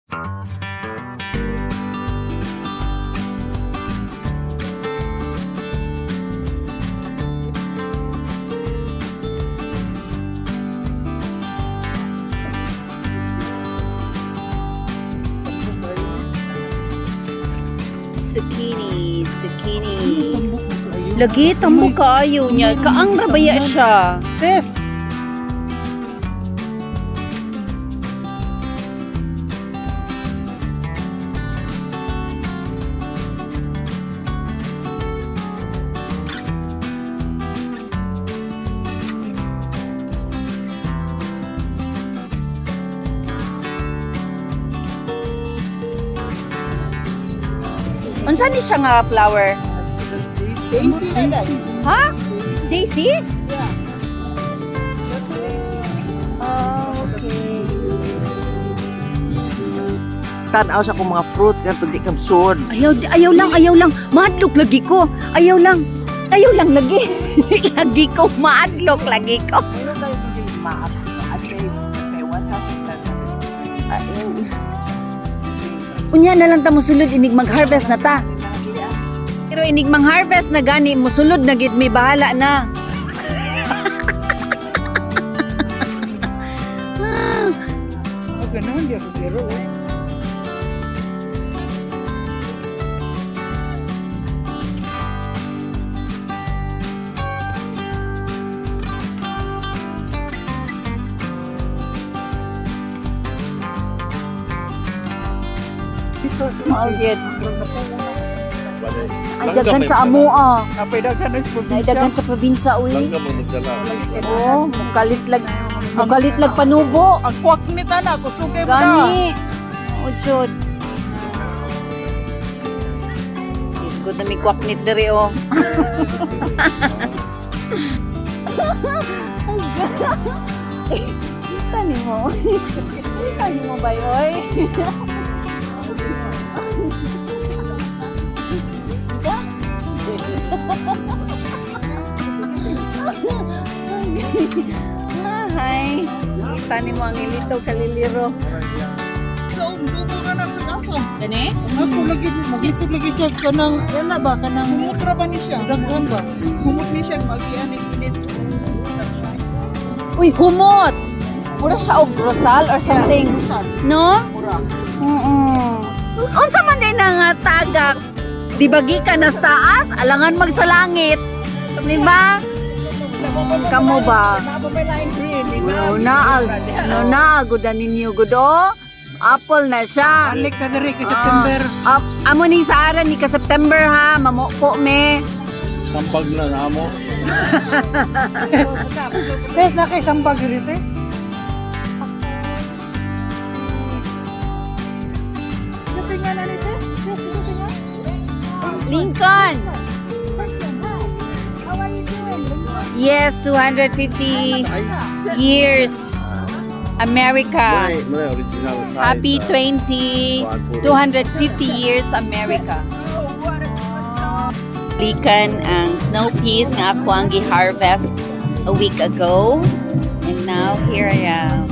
Zucchini. Lagi tamo kaayo niya. Kaang rabaya siya. Tes! Unsa ni siya nga flower? Daisy na dai. Ha? Daisy? Yeah. That's a daisy. Oh, okay. Tanaw sa kong mga fruit nga di kamsod. Ayaw lang. Maadlok lagi ko. Ayaw lang lagi. Lagi ko maadlok lagi ko. Ano tayo hindi maat? Kay 1,000 Unya na lang ta mosulod inig mag-harvest na ta. Pero inig mang-harvest na gani mosulod na gid may bahala na. Oh, ganun. Di ako biro eh. Mao gid. Ay daghan sa amo ah. Napay daghan na sa Ay probinsya. daghan sa probinsya uy. Langga mo nagdala. Oh, mukalit lag panubo. Ang kwak ni Tana, kusugay mo na. Gani. Udsod. Is good na mi kwaknit diri oh. Kita ni mo. Kita ni mo ba yoy? Hi. Kita ni mo ang ilitaw kaliliro. Dugo ka na sa asa. Gani? Ako lagi, mag-isip lagi siya kanang, wala ba, kanang humutra ba ni siya? Daghan ba? Humot ni siya, mag-ianig minit. Uy, humot! Mura siya og rosal or something. No? Mura. Oo. Unsa man din nga tagak? Di bagi ka na sa taas, alangan magsalangit. Di ba? Kamo ba? Napapalain green. No na, gudan ninyo gudo. Apple na siya. Balik na diri kay September. Amo ni sa aran ni ka September ha, mamuko me. Sampag na na mo. Tes na kay sambag diri te. Natinga na ni Tes. Tes, natinga. Lincoln. How are you doing? Yes, 250 years. America. May original size. Happy 250 years America. Likan ang snow peas nga ako ang gi-harvest a week ago. And now here I am.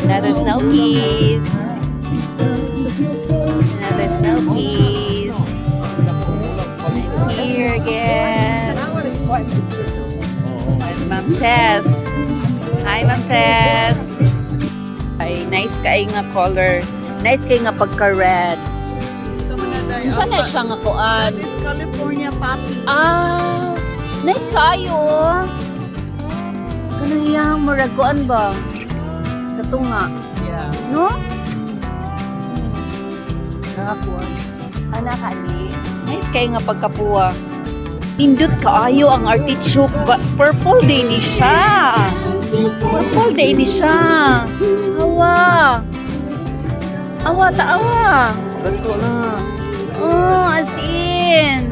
Another snow peas. Another snow peas. Here again. And Ma'am Tess. Hi Ma'am Tess. Ay, nice kay nga color. Nice kay nga pagka-red. Saan na siya nga kuan? This California poppy. Ah, nice kayo. Kanang iyang muraguan ba? Sa tunga. Yeah. No? Nakakuan. Anak ani. Nice kay nga pagkapuwa. Indot kaayo ang artichoke. Purple day ni siya. Purple day ni siya. Awa. Awa taawa. Ganito na. Oh, as in.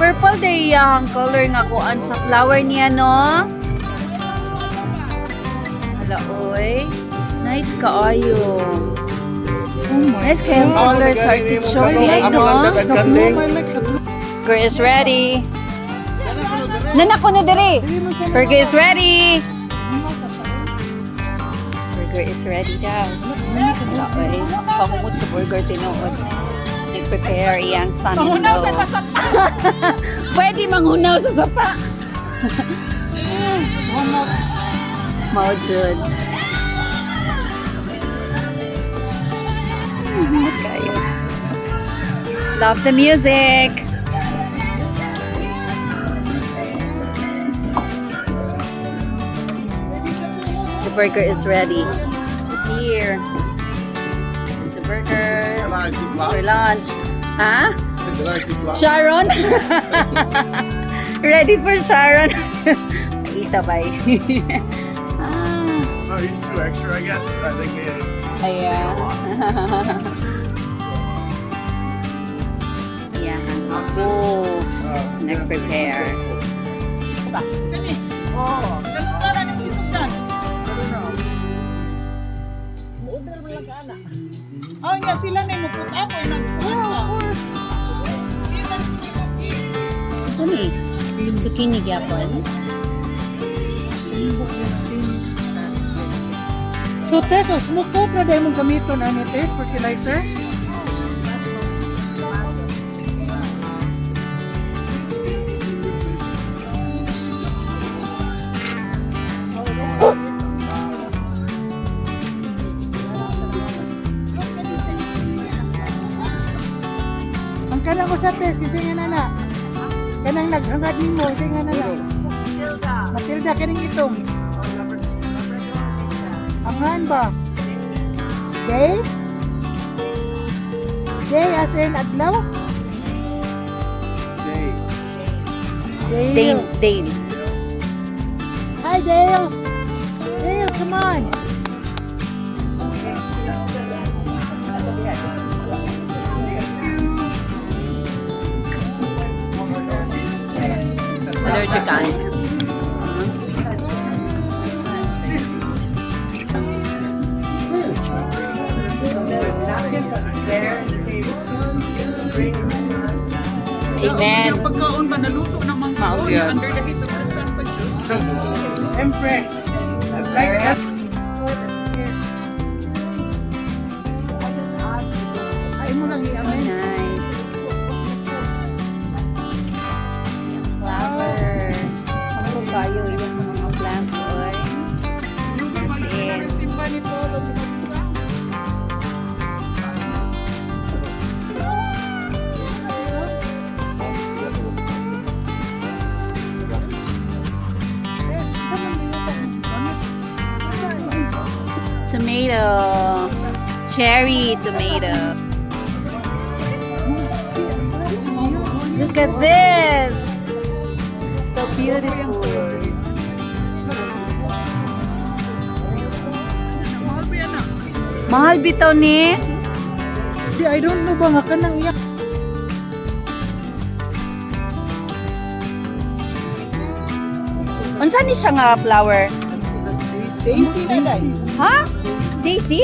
Purple day ang color nga kuan sa flower niya, no? Hala, oy. Nice kaayo. Nice kayong color sa artichoke, ay, no? Girl is ready. Nanak ko na diri. Burger is ready. Burger is ready daw. Wala eh. Pahumot sa burger tinuod. Nag-prepare yan Pahunaw sa son-in-law. kasapa. Pwede manghunaw sa sapa. Maujud. Kayo. Love the music. The burger is ready. It's here. Here's the burger for lunch. Huh? Sharon? Ready for Sharon? Ita ba? Oh, he's too extra, I guess. I think Ayan. Ayan. Ako. Nag-prepare. Kani. Oh, kamusta na ng isip dyan? Mu-order mo lang ka ana. Oh, nga sila na yung magpunta ako yung nagpunta. Sila na yung Saan eh? Zucchini gyapon. So, Teso, smukot na dahil mong gamiton ano, Tess, fertilizer? Ang kanang ko sa Tess, kasi nga na na. Kanang naghangad mo, kasi nga na na. Matilda, kaning itong. Angan ba? Day? Day as in adlaw? Dale. Dane. Dane. Hi Dale. Dale, come on. Allergic ka. Amen. Yung pagkaon ba naluto ng mga Mao kaon yun. under the heat of the sun pag Empress. Like that. Ay mo lang i-amin. Nice. Yung flower. Ano kayo yung mga plants, oy? Kasi, Simba ni Polo. tomato. Cherry tomato. Look at this. So beautiful. Mahal bitaw ni. I don't know ba nga kanang iya. Unsa ni siya nga flower? Daisy na dai. Ha? Daisy?